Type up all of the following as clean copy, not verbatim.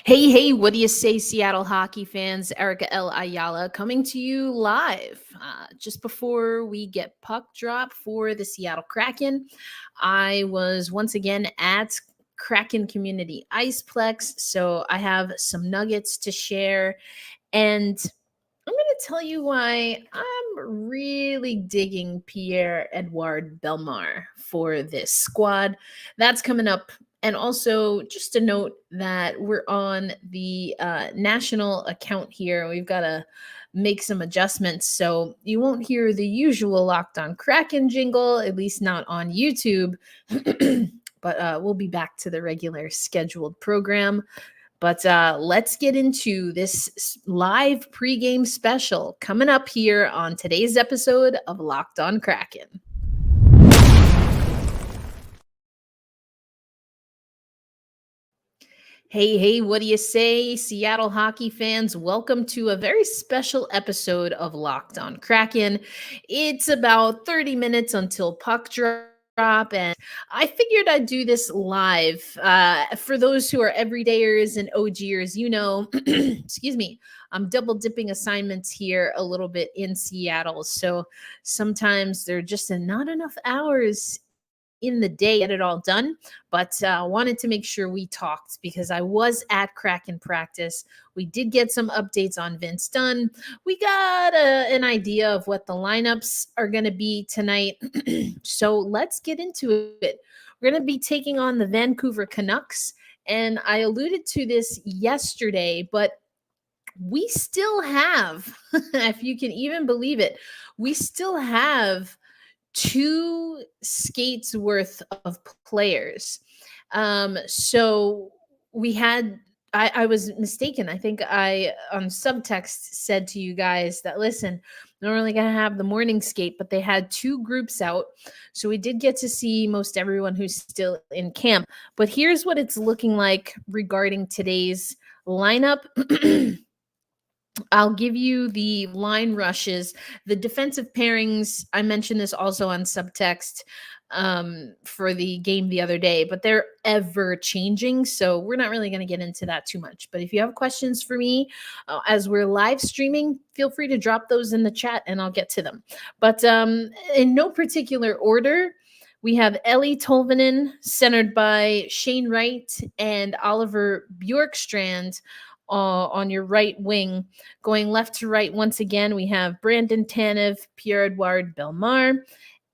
Hey, what do you say, Seattle hockey fans? Erica L. Ayala coming to you live just before we get puck drop for the Seattle Kraken. I was once again at Kraken Community Iceplex, so I have some nuggets to share. And I'm going to tell you why I'm really digging Pierre-Eduard Bellemare for this squad. That's coming up. And also, just a note that we're on the national account here. We've got to make some adjustments. So you won't hear the usual Locked on Kraken jingle, at least not on YouTube. But we'll be back to the regular scheduled program. But let's get into this live pregame special coming up here on today's episode of Locked on Kraken. Hey, what do you say, Seattle hockey fans? Welcome to a very special episode of Locked on Kraken. It's about 30 minutes until puck drop. And I figured I'd do this live. For those who are everydayers and OGers, excuse me, I'm double dipping assignments here a little bit in Seattle. So sometimes there are just not enough hours in the day to get it all done, but wanted to make sure we talked because I was at Kraken practice. We did get some updates on Vince Dunn. We got an idea of what the lineups are going to be tonight. So let's get into it. We're going to be taking on the Vancouver Canucks, and I alluded to this yesterday, but we still have, if you can even believe it, we still have 2 skates worth of players. So we had, I was mistaken. I think I on subtext said to you guys that, listen, they're only going to have the morning skate, but they had 2 groups out. So we did get to see most everyone who's still in camp. But here's what it's looking like regarding today's lineup. I'll give you the line rushes, the defensive pairings. I mentioned this also on subtext for the game the other day, but they're ever changing. So we're not really going to get into that too much. But if you have questions for me as we're live streaming, feel free to drop those in the chat and I'll get to them. But in no particular order, we have Ellie Tolvanen centered by Shane Wright and Oliver Bjorkstrand on your right wing. Going left to right, once again, we have Brandon Tanev, Pierre-Eduard Bellemare,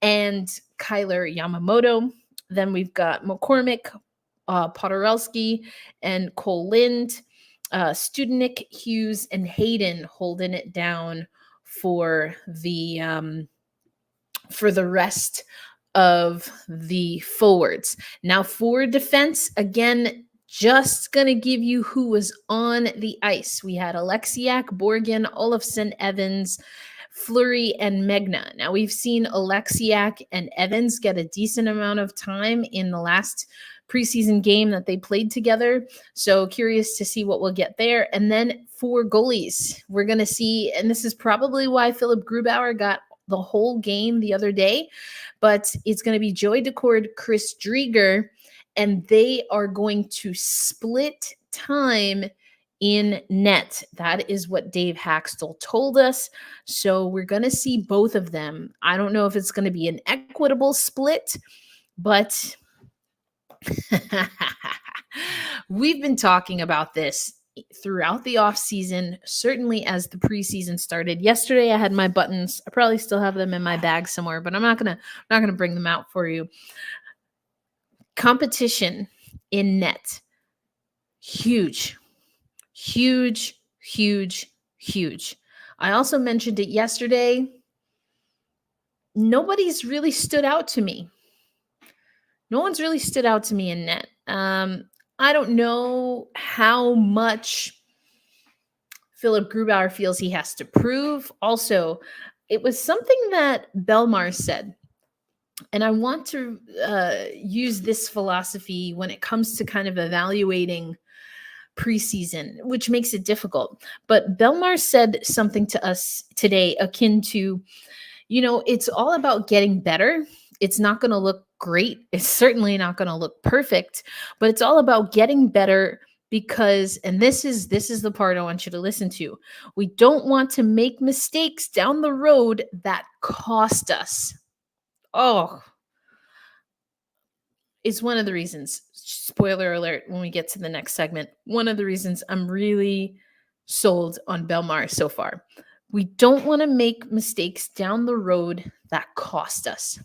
and Kyler Yamamoto. Then we've got McCormick, Podorelski, and Cole Lind, Studenick, Hughes, and Hayden holding it down for the rest of the forwards. Now for defense, again, just going to give you who was on the ice. We had Alexiak, Borgen, Olofsson, Evans, Fleury, and Megna. Now, we've seen Alexiak and Evans get a decent amount of time in the last preseason game that they played together. So curious to see what we'll get there. And then for goalies, we're going to see, and this is probably why Philip Grubauer got the whole game the other day, but it's going to be Joey Daccord, Chris Drieger, and they are going to split time in net. That is what Dave Hakstol told us. So we're going to see both of them. I don't know if it's going to be an equitable split, but we've been talking about this throughout the off season, certainly as the preseason started. Yesterday I had my buttons. I probably still have them in my bag somewhere, but I'm not going to bring them out for you. Competition in net. Huge. I also mentioned it yesterday. Nobody's really stood out to me. No one's really stood out to me in net. I don't know how much Philip Grubauer feels he has to prove. Also, it was something that Bellemare said. And I want to use this philosophy when it comes to kind of evaluating preseason, which makes it difficult. But Bellemare said something to us today akin to, it's all about getting better. It's not going to look great. It's certainly not going to look perfect, but it's all about getting better because, and this is the part I want you to listen to. We don't want to make mistakes down the road that cost us. Oh, it's one of the reasons, spoiler alert, when we get to the next segment, one of the reasons I'm really sold on Bellemare so far. We don't want to make mistakes down the road that cost us.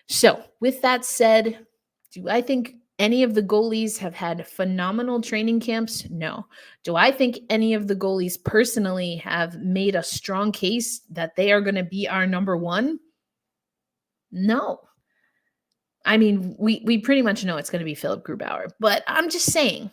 So, with that said, do I think any of the goalies have had phenomenal training camps? No. Do I think any of the goalies personally have made a strong case that they are going to be our number one? No. I mean, we pretty much know it's going to be Philipp Grubauer, but I'm just saying,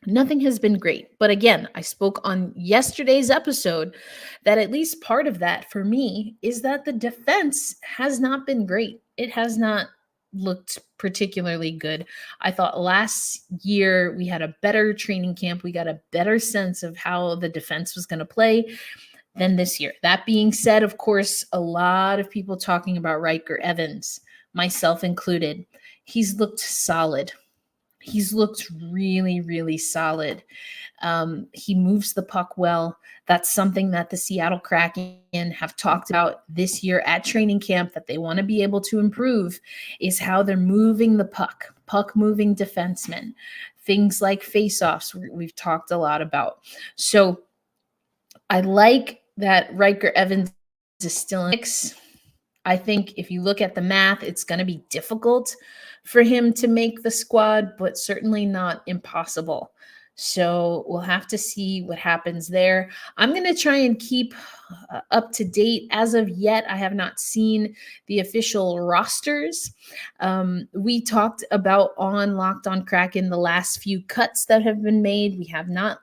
nothing has been great. But again, I spoke on yesterday's episode that at least part of that for me is that the defense has not been great. It has not looked particularly good. I thought last year we had a better training camp. We got a better sense of how the defense was going to play than this year. That being said, of course, a lot of people talking about Riker Evans, myself included. He's looked solid. He's looked really, really solid. He moves the puck well. That's something that the Seattle Kraken have talked about this year at training camp that they want to be able to improve, is how they're moving the puck moving defensemen, things like faceoffs we've talked a lot about. So I like that Riker Evans is still in the mix. I think if you look at the math, it's going to be difficult for him to make the squad, but certainly not impossible. So we'll have to see what happens there. I'm going to try and keep up to date. As of yet, I have not seen the official rosters. We talked about on Locked On Kraken the last few cuts that have been made. We have not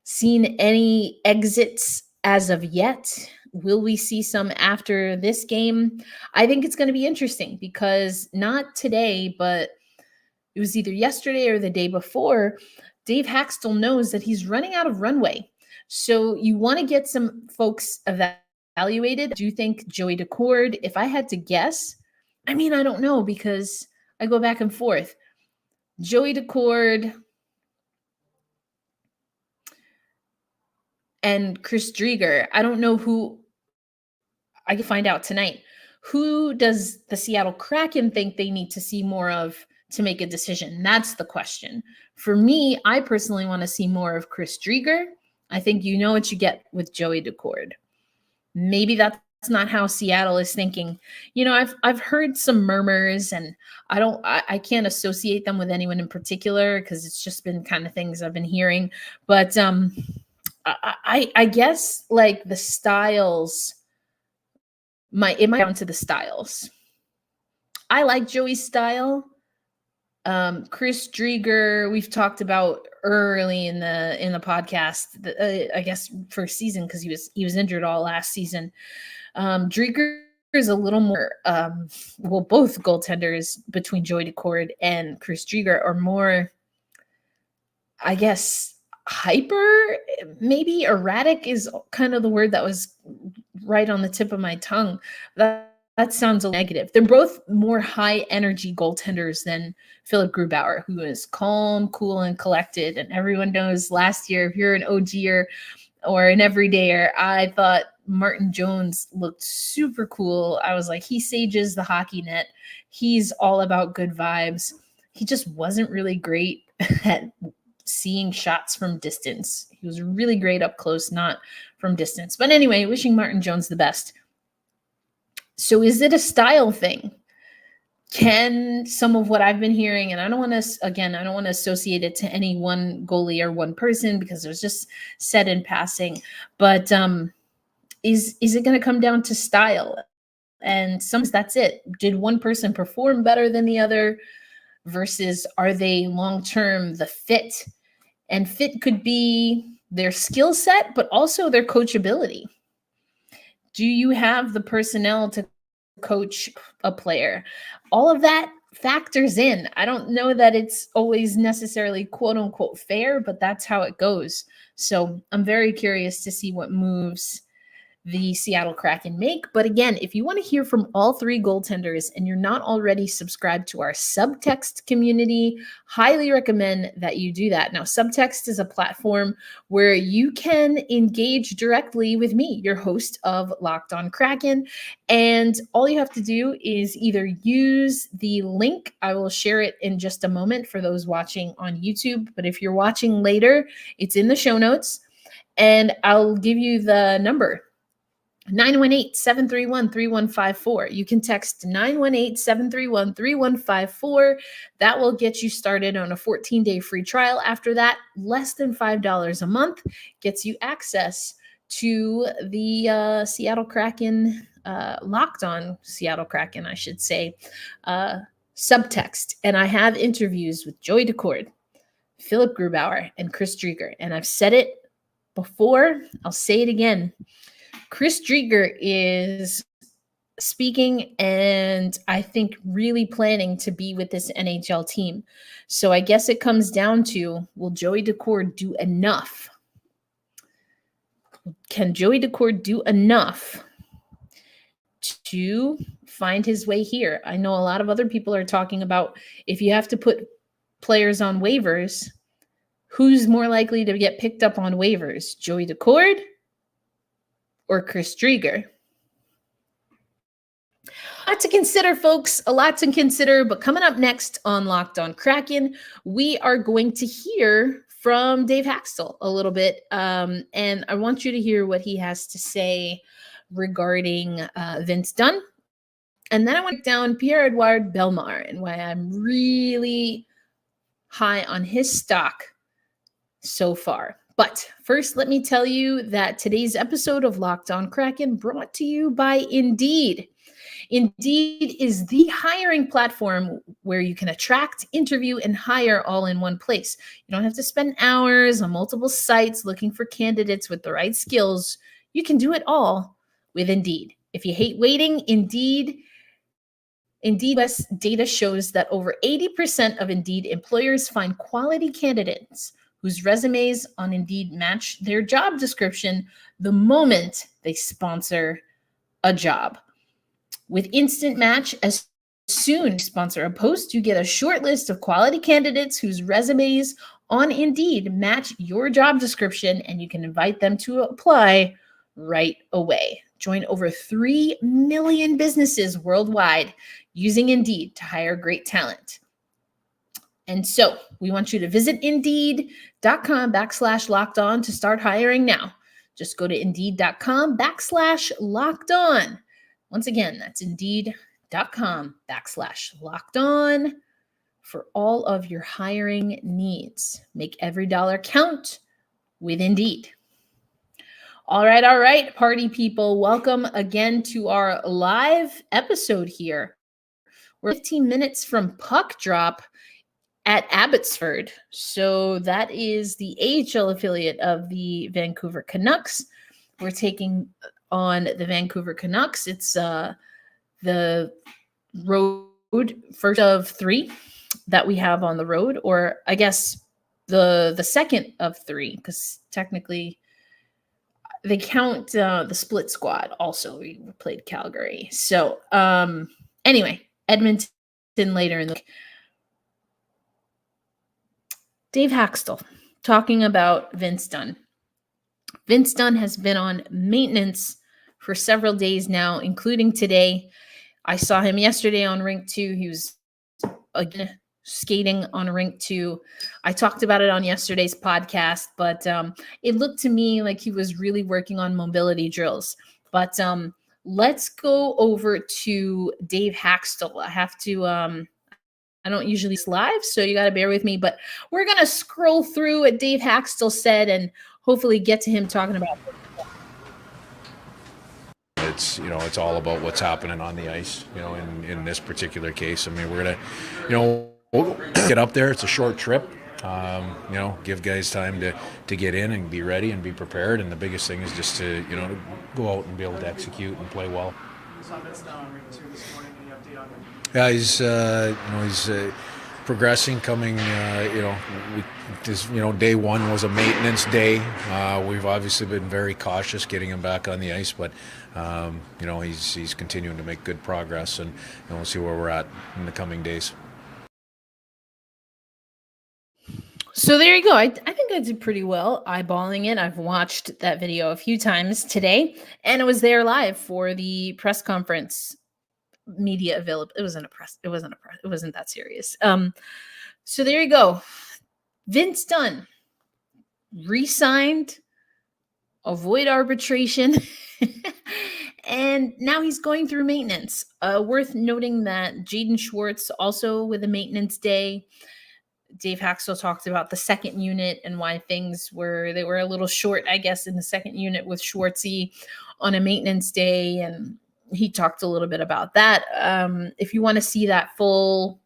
seen any exits as of yet. Will we see some after this game? I think it's going to be interesting because not today, but it was either yesterday or the day before, Dave Hakstol knows that he's running out of runway. So you want to get some folks evaluated. Do you think Joey Daccord, if I had to guess, I mean, I don't know because I go back and forth. Joey Daccord and Chris Driedger. I don't know who. I can find out tonight. Who does the Seattle Kraken think they need to see more of to make a decision? That's the question. For me, I personally want to see more of Chris Driedger. I think you know what you get with Joey Daccord. Maybe that's not how Seattle is thinking. You know, I've heard some murmurs, and I can't associate them with anyone in particular because it's just been kind of things I've been hearing. But I guess like the styles. It might down to the styles. I like Joey's style. Chris Driedger, we've talked about early in the podcast. I guess first season because he was injured all last season. Driedger is a little more. Both goaltenders between Joey Daccord and Chris Driedger are more, I guess, hyper, maybe erratic is kind of the word that was right on the tip of my tongue. That sounds negative. They're both more high energy goaltenders than Philipp Grubauer, who is calm, cool, and collected. And everyone knows last year, if you're an OGer or an everydayer, I thought Martin Jones looked super cool. I was like, he sages the hockey net. He's all about good vibes. He just wasn't really great at seeing shots from distance. He was really great up close, not from distance. But anyway, wishing Martin Jones the best. So is it a style thing? Can some of what I've been hearing, and I don't want to associate it to any one goalie or one person because it was just said in passing, but is it going to come down to style? And sometimes that's it. Did one person perform better than the other? Versus are they long-term the fit? And fit could be their skill set, but also their coachability. Do you have the personnel to coach a player? All of that factors in. I don't know that it's always necessarily quote unquote fair, but that's how it goes. So I'm very curious to see what moves the Seattle Kraken make. But again, if you want to hear from all three goaltenders and you're not already subscribed to our Subtext community, highly recommend that you do that. Now, Subtext is a platform where you can engage directly with me, your host of Locked On Kraken. And all you have to do is either use the link. I will share it in just a moment for those watching on YouTube. But if you're watching later, it's in the show notes. And I'll give you the number, 918-731-3154. You can text 918-731-3154. That will get you started on a 14-day free trial. After that, less than $5 a month gets you access to the Seattle Kraken, Locked On Seattle Kraken, I should say, Subtext. And I have interviews with Joey Daccord, Philip Grubauer, and Chris Drieger. And I've said it before, I'll say it again. Chris Drieger is speaking and I think really planning to be with this NHL team. So I guess it comes down to, will Joey Daccord do enough? Can Joey Daccord do enough to find his way here? I know a lot of other people are talking about if you have to put players on waivers, who's more likely to get picked up on waivers, Joey Daccord or Chris Drieger? A lot to consider, folks, a lot to consider. But coming up next on Locked On Kraken, we are going to hear from Dave Hakstol a little bit. And I want you to hear what he has to say regarding Vince Dunn. And then I want to break down Pierre-Eduard Bellemare and why I'm really high on his stock so far. But first, let me tell you that today's episode of Locked On Kraken brought to you by Indeed. Indeed is the hiring platform where you can attract, interview, and hire all in one place. You don't have to spend hours on multiple sites looking for candidates with the right skills. You can do it all with Indeed. If you hate waiting, Indeed US data shows that over 80% of Indeed employers find quality candidates whose resumes on Indeed match their job description the moment they sponsor a job. With Instant Match, as soon as you sponsor a post, you get a short list of quality candidates whose resumes on Indeed match your job description, and you can invite them to apply right away. Join over 3 million businesses worldwide using Indeed to hire great talent. And so we want you to visit Indeed.com/locked-on to start hiring now. Just go to Indeed.com/locked-on. Once again, that's Indeed.com/locked-on for all of your hiring needs. Make every dollar count with Indeed. All right, party people. Welcome again to our live episode here. We're 15 minutes from puck drop at Abbotsford. So that is the AHL affiliate of the Vancouver Canucks. We're taking on the Vancouver Canucks. It's the road first of 3 that we have on the road, or I guess the second of 3, because technically they count the split squad also. We played Calgary. So anyway, Edmonton later in the week. Dave Hakstol talking about Vince Dunn. Vince Dunn has been on maintenance for several days now, including today. I saw him yesterday on Rink 2. He was again skating on Rink 2. I talked about it on yesterday's podcast, but it looked to me like he was really working on mobility drills. But let's go over to Dave Hakstol. I have to I don't usually live, so you got to bear with me, but we're going to scroll through what Dave Hakstol said and hopefully get to him talking about it's all about what's happening on the ice, in this particular case. I mean, we're going to, we'll get up there. It's a short trip, give guys time to get in and be ready and be prepared. And the biggest thing is just to, go out and be able to execute and play well. Yeah, he's progressing. Coming, day one was a maintenance day. We've obviously been very cautious getting him back on the ice, but he's continuing to make good progress, and we'll see where we're at in the coming days. So there you go. I think I did pretty well eyeballing it. I've watched that video a few times today, and it was there live for the press conference media available. It wasn't a press. It wasn't that serious. So there you go. Vince Dunn re-signed, avoid arbitration, and now he's going through maintenance. Worth noting that Jaden Schwartz also with a maintenance day. Dave Hakstol talked about the second unit and why they were a little short, I guess, in the second unit with Schwartzy on a maintenance day. And he talked a little bit about that. If you want to see that full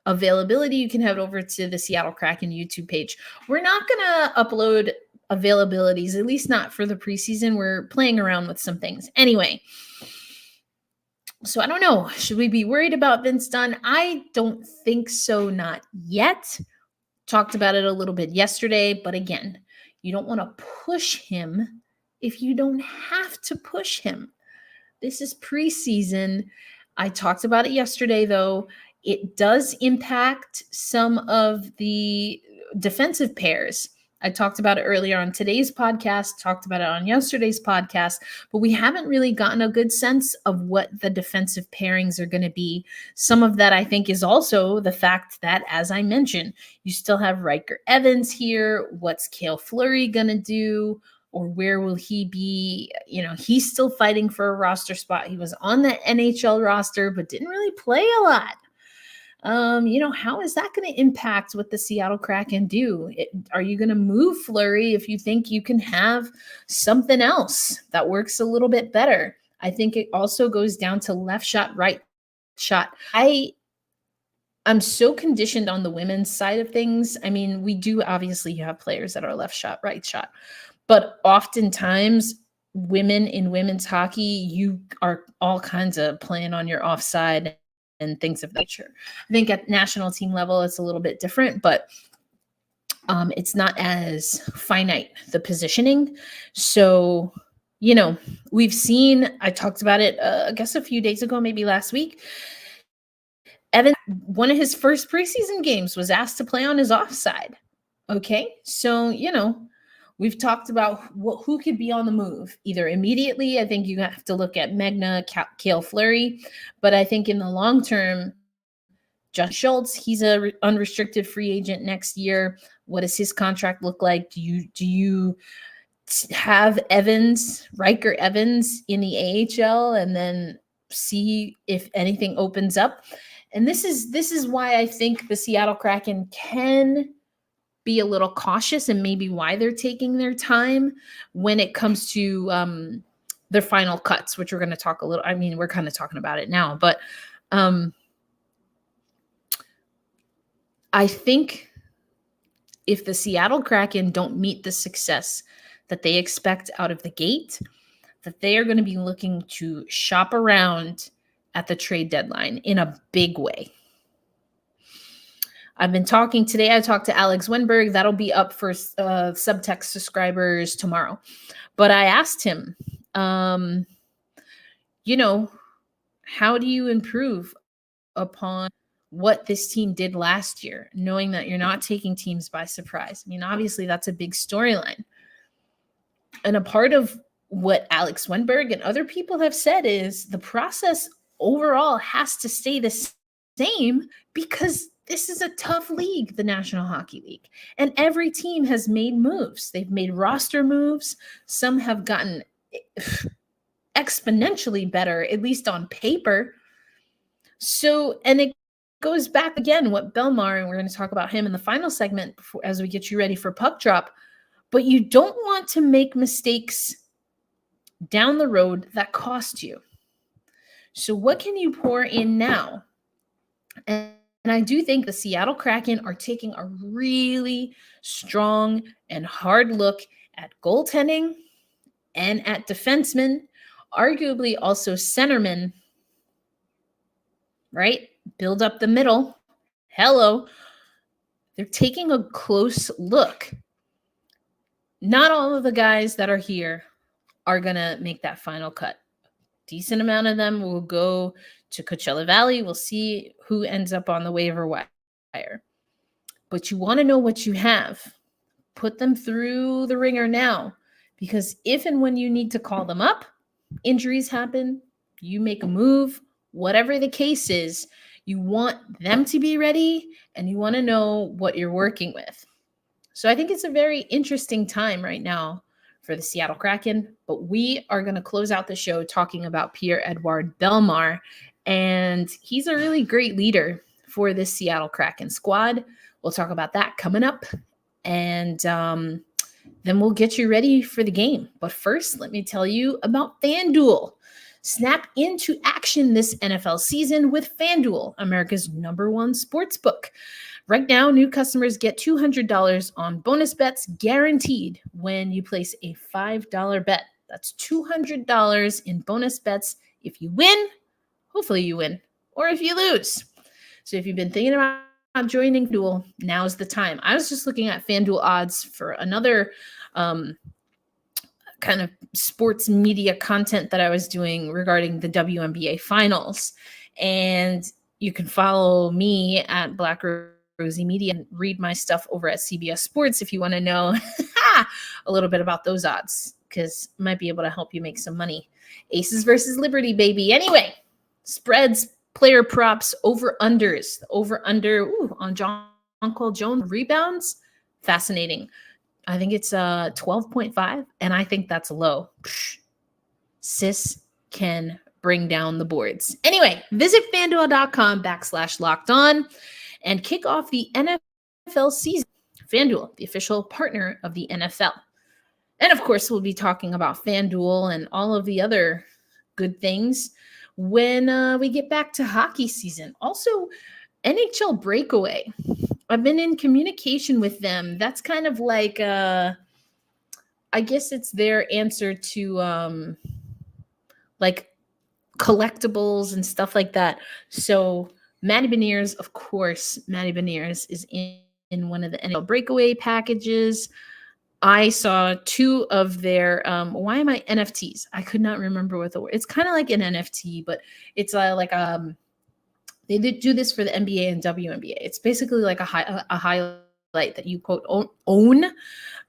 availability, you can head over to the Seattle Kraken YouTube page. We're not going to upload availabilities, at least not for the preseason. We're playing around with some things. Anyway, so I don't know. Should we be worried about Vince Dunn? I don't think so, not yet. Talked about it a little bit yesterday, but again, you don't want to push him if you don't have to push him. This is preseason. I talked about it yesterday, though. It does impact some of the defensive pairs. I talked about it earlier on today's podcast, talked about it on yesterday's podcast, but we haven't really gotten a good sense of what the defensive pairings are going to be. Some of that, I think, is also the fact that, as I mentioned, you still have Riker Evans here. What's Cale Fleury going to do? Or where will he be? He's still fighting for a roster spot. He was on the NHL roster, but didn't really play a lot. How is that going to impact what the Seattle Kraken do? Are you going to move Fleury if you think you can have something else that works a little bit better? I think it also goes down to left shot, right shot. I'm so conditioned on the women's side of things. I mean, we do obviously have players that are left shot, right shot, but oftentimes women in women's hockey, you are all kinds of playing on your offside and things of that nature. I think at national team level, it's a little bit different, but it's not as finite, the positioning. So, we've seen, I talked about it, I guess a few days ago, maybe last week, Evan, one of his first preseason games was asked to play on his offside. Okay. So, we've talked about who could be on the move either immediately. I think you have to look at Magna, Cale Fleury, but I think in the long term, Josh Schultz, he's a unrestricted free agent next year. What does his contract look like? Do you have Riker Evans in the AHL and then see if anything opens up? And this is why I think the Seattle Kraken can be a little cautious, and maybe why they're taking their time when it comes to their final cuts, which we're going to talk a little. I mean, we're kind of talking about it now, but I think if the Seattle Kraken don't meet the success that they expect out of the gate, that they are going to be looking to shop around at the trade deadline in a big way. I've been talking today. I talked to Alex Winberg. That'll be up for Subtext subscribers tomorrow. But I asked him, how do you improve upon what this team did last year, knowing that you're not taking teams by surprise? I mean, obviously, that's a big storyline. And a part of what Alex Winberg and other people have said is the process overall has to stay the same because this is a tough league, the National Hockey League. And every team has made moves. They've made roster moves. Some have gotten exponentially better, at least on paper. So, and it goes back again, what Bellemare, and we're going to talk about him in the final segment as we get you ready for puck drop. But you don't want to make mistakes down the road that cost you. So what can you pour in now? And I do think the Seattle Kraken are taking a really strong and hard look at goaltending and at defensemen, arguably also centermen, right? Build up the middle. Hello. They're taking a close look. Not all of the guys that are here are going to make that final cut. Decent amount of them will go to Coachella Valley. We'll see who ends up on the waiver wire. But you want to know what you have. Put them through the ringer now, because if and when you need to call them up, injuries happen, you make a move, whatever the case is, you want them to be ready and you want to know what you're working with. So I think it's a very interesting time right now for the Seattle Kraken, but we are going to close out the show talking about Pierre-Eduard Bellemare, and he's a really great leader for this Seattle Kraken squad. We'll talk about that coming up, and then we'll get you ready for the game. But first, let me tell you about FanDuel. Snap into action this NFL season with FanDuel, America's #1 sportsbook. Right now, new customers get $200 on bonus bets guaranteed when you place a $5 bet. That's $200 in bonus bets if you win, hopefully you win, or if you lose. So if you've been thinking about joining FanDuel, now's the time. I was just looking at FanDuel odds for another kind of sports media content that I was doing regarding the WNBA finals. And you can follow me at Black Rosie Media and read my stuff over at CBS Sports if you want to know a little bit about those odds, because it might be able to help you make some money. Aces versus Liberty, baby. Anyway, spreads, player props, over-unders. The over-under on John Cole Jones rebounds, fascinating. I think it's 12.5, and I think that's low. Sis can bring down the boards. Anyway, visit FanDuel.com/locked-on and kick off the NFL season. FanDuel, the official partner of the NFL. And of course, we'll be talking about FanDuel and all of the other good things when we get back to hockey season. Also, NHL Breakaway. I've been in communication with them. That's kind of like, I guess it's their answer to like collectibles and stuff like that. So Maddie Beniers, of course, Maddie Beniers is in one of the NHL Breakaway packages. I saw 2 of their, why am I NFTs? I could not remember what the word. It's kind of like an NFT, but it's they do this for the NBA and WNBA. It's basically like a highlight that you quote own.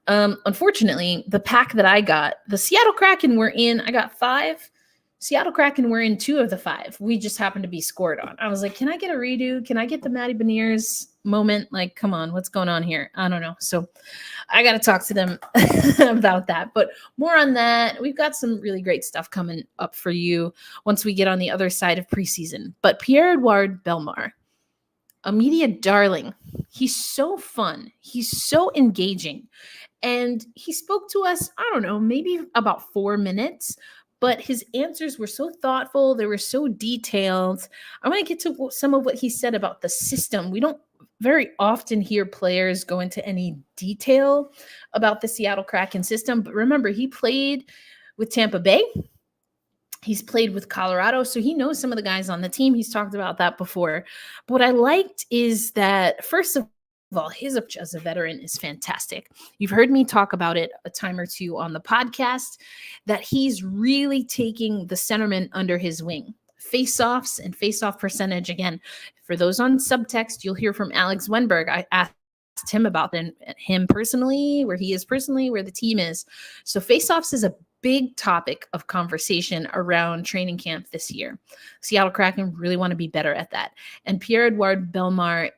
Unfortunately, the pack that I got, the Seattle Kraken were in. I got 5. Seattle Kraken were in 2 of the 5. We just happened to be scored on. I was like, can I get a redo? Can I get the Maddie Beniers moment? Like, come on, what's going on here? I don't know. So I got to talk to them about that. But more on that. We've got some really great stuff coming up for you once we get on the other side of preseason. But Pierre-Eduard Bellemare, a media darling. He's so fun. He's so engaging. And he spoke to us, I don't know, maybe about 4 minutes. But his answers were so thoughtful. They were so detailed. I want to get to some of what he said about the system. We don't very often hear players go into any detail about the Seattle Kraken system. But remember, he played with Tampa Bay. He's played with Colorado, so he knows some of the guys on the team. He's talked about that before. But what I liked is that, first of all, his approach as a veteran is fantastic. You've heard me talk about it a time or two on the podcast, that he's really taking the centerman under his wing. Face-offs and face-off percentage. Again, for those on Subtext, you'll hear from Alex Wenberg. I asked him about him personally, where he is personally, where the team is. So face-offs is a big topic of conversation around training camp this year. Seattle Kraken really want to be better at that. And Pierre-Eduard Bellemare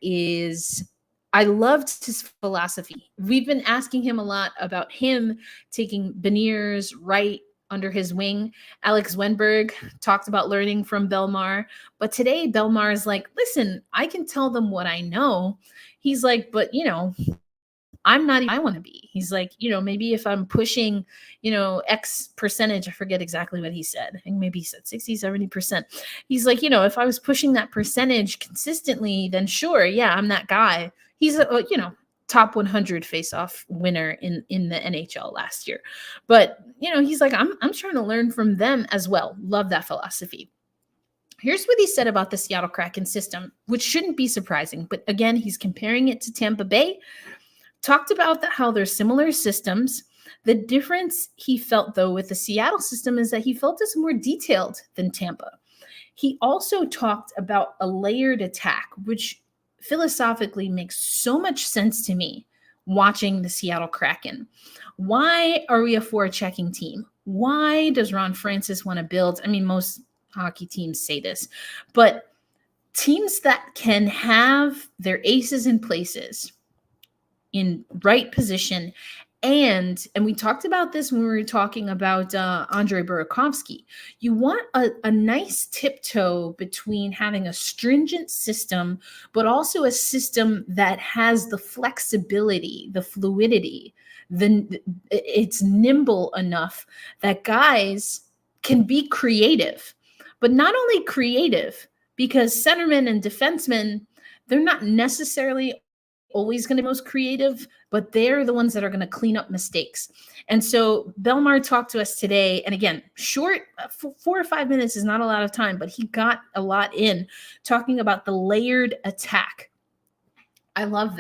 I loved his philosophy. We've been asking him a lot about him taking Beniers right under his wing. Alex Wenberg talked about learning from Bellemare. But today, Bellemare is like, listen, I can tell them what I know. He's like, but, I'm not even I want to be. He's like, maybe if I'm pushing, X percentage, I forget exactly what he said. I think maybe he said 60, 70%. He's like, if I was pushing that percentage consistently, then sure, yeah, I'm that guy. He's a, top 100 face-off winner in the NHL last year. But, he's like, I'm trying to learn from them as well. Love that philosophy. Here's what he said about the Seattle Kraken system, which shouldn't be surprising. But again, he's comparing it to Tampa Bay. Talked about how they're similar systems. The difference he felt, though, with the Seattle system is that he felt it's more detailed than Tampa. He also talked about a layered attack, which philosophically makes so much sense to me watching the Seattle Kraken. Why are we a forechecking team? Why does Ron Francis want to build? I mean, most hockey teams say this, but teams that can have their aces in places in right position. And we talked about this when we were talking about Andre Burakovsky. You want a nice tiptoe between having a stringent system, but also a system that has the flexibility, the fluidity, it's nimble enough that guys can be creative. But not only creative, because centermen and defensemen, they're not necessarily always going to be most creative, but they're the ones that are going to clean up mistakes. And so Bellemare talked to us today, and again, short, 4 or 5 minutes is not a lot of time, but he got a lot in talking about the layered attack. I love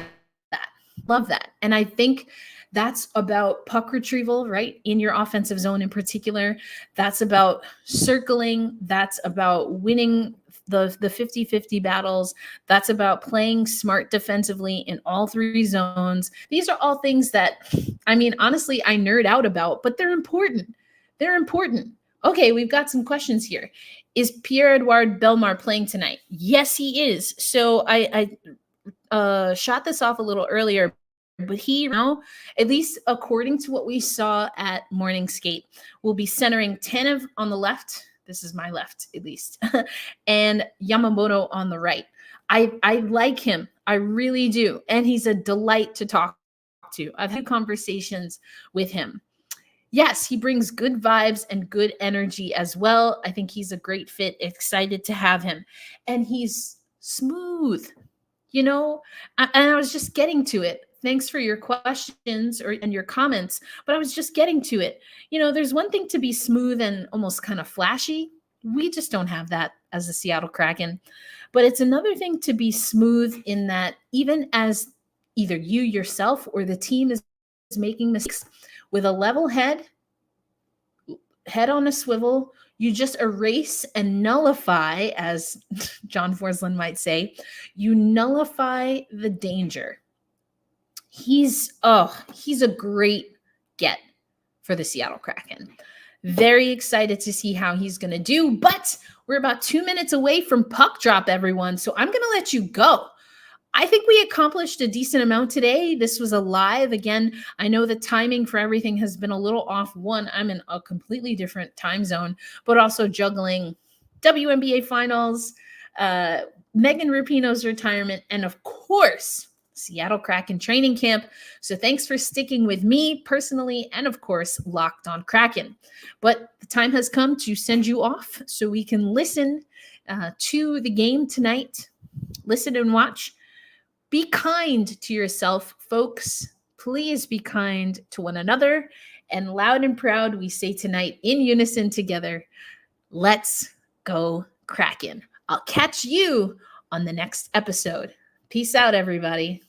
that. Love that. And I think that's about puck retrieval, right? In your offensive zone in particular. That's about circling. That's about winning the 50-50 battles. That's about playing smart defensively in all 3 zones. These are all things that, I mean, honestly, I nerd out about, but they're important. They're important. Okay, we've got some questions here. Is Pierre-Eduard Bellemare playing tonight? Yes, he is. So I shot this off a little earlier, but he now, at least according to what we saw at morning skate, will be centering Tanev on the left. This is my left, at least, and Yamamoto on the right. I like him. I really do. And he's a delight to talk to. I've had conversations with him. Yes, he brings good vibes and good energy as well. I think he's a great fit. Excited to have him. And he's smooth, you know, and I was just getting to it. Thanks for your questions and your comments, but I was just getting to it. You know, there's one thing to be smooth and almost kind of flashy. We just don't have that as the Seattle Kraken. But it's another thing to be smooth in that even as either you yourself or the team is making mistakes, with a level head on a swivel, you just erase and nullify, as John Forsland might say, you nullify the danger. He's a great get for the Seattle Kraken. Very excited to see how he's going to do, but we're about 2 minutes away from puck drop, everyone. So I'm going to let you go. I think we accomplished a decent amount today. This was a live. Again, I know the timing for everything has been a little off. One, I'm in a completely different time zone, but also juggling WNBA finals, Megan Rapinoe's retirement, and of course, Seattle Kraken training camp. So thanks for sticking with me personally and, of course, Locked on Kraken. But the time has come to send you off so we can listen to the game tonight. Listen and watch. Be kind to yourself, folks. Please be kind to one another. And loud and proud, we say tonight in unison together, let's go Kraken. I'll catch you on the next episode. Peace out, everybody.